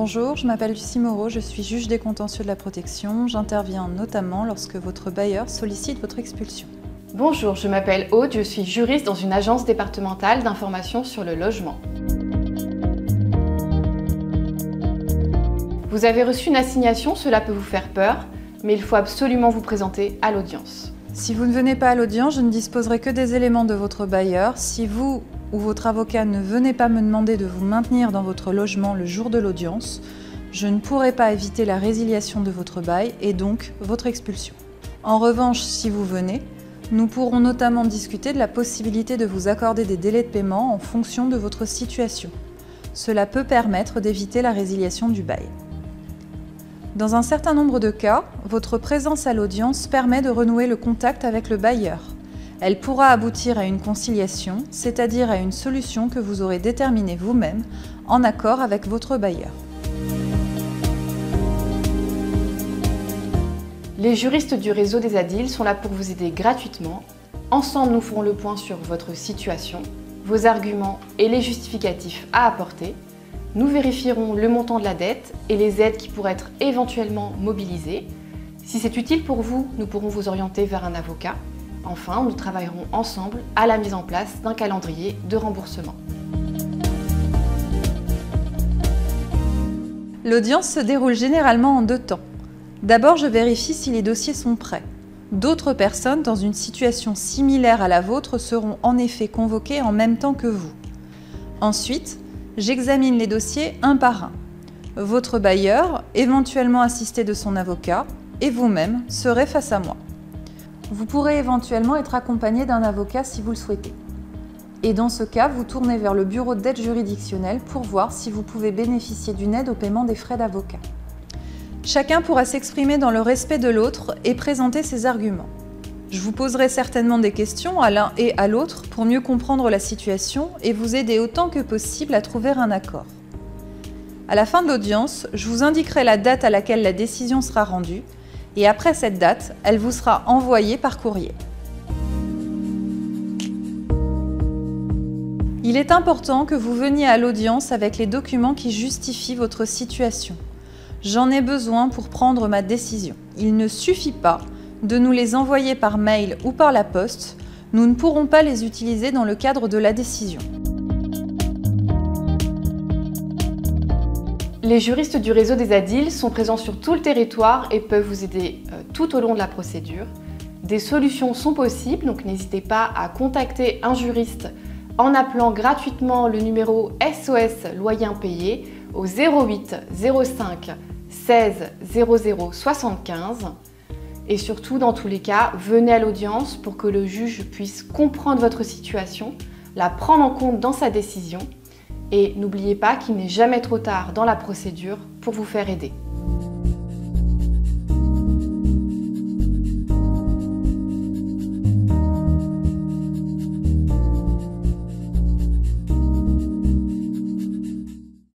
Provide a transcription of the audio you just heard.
Bonjour, je m'appelle Lucie Moreau, je suis juge des contentieux de la protection. J'interviens notamment lorsque votre bailleur sollicite votre expulsion. Bonjour, je m'appelle Aude, je suis juriste dans une agence départementale d'information sur le logement. Vous avez reçu une assignation, cela peut vous faire peur, mais il faut absolument vous présenter à l'audience. Si vous ne venez pas à l'audience, je ne disposerai que des éléments de votre bailleur. Si vous ou votre avocat ne venez pas me demander de vous maintenir dans votre logement le jour de l'audience, je ne pourrai pas éviter la résiliation de votre bail et donc votre expulsion. En revanche, si vous venez, nous pourrons notamment discuter de la possibilité de vous accorder des délais de paiement en fonction de votre situation. Cela peut permettre d'éviter la résiliation du bail. Dans un certain nombre de cas, votre présence à l'audience permet de renouer le contact avec le bailleur. Elle pourra aboutir à une conciliation, c'est-à-dire à une solution que vous aurez déterminée vous-même en accord avec votre bailleur. Les juristes du réseau des ADIL sont là pour vous aider gratuitement. Ensemble, nous ferons le point sur votre situation, vos arguments et les justificatifs à apporter. Nous vérifierons le montant de la dette et les aides qui pourraient être éventuellement mobilisées. Si c'est utile pour vous, nous pourrons vous orienter vers un avocat. Enfin, nous travaillerons ensemble à la mise en place d'un calendrier de remboursement. L'audience se déroule généralement en 2 temps. D'abord, je vérifie si les dossiers sont prêts. D'autres personnes dans une situation similaire à la vôtre seront en effet convoquées en même temps que vous. Ensuite, j'examine les dossiers un par un. Votre bailleur, éventuellement assisté de son avocat, et vous-même serez face à moi. Vous pourrez éventuellement être accompagné d'un avocat si vous le souhaitez. Et dans ce cas, vous tournez vers le bureau d'aide juridictionnelle pour voir si vous pouvez bénéficier d'une aide au paiement des frais d'avocat. Chacun pourra s'exprimer dans le respect de l'autre et présenter ses arguments. Je vous poserai certainement des questions à l'un et à l'autre pour mieux comprendre la situation et vous aider autant que possible à trouver un accord. À la fin de l'audience, je vous indiquerai la date à laquelle la décision sera rendue et après cette date, elle vous sera envoyée par courrier. Il est important que vous veniez à l'audience avec les documents qui justifient votre situation. J'en ai besoin pour prendre ma décision. Il ne suffit pas de nous les envoyer par mail ou par la poste. Nous ne pourrons pas les utiliser dans le cadre de la décision. Les juristes du réseau des ADIL sont présents sur tout le territoire et peuvent vous aider tout au long de la procédure. Des solutions sont possibles, donc n'hésitez pas à contacter un juriste en appelant gratuitement le numéro SOS Loyer Impayé au 08 05 16 00 75. Et surtout, dans tous les cas, venez à l'audience pour que le juge puisse comprendre votre situation, la prendre en compte dans sa décision. Et n'oubliez pas qu'il n'est jamais trop tard dans la procédure pour vous faire aider.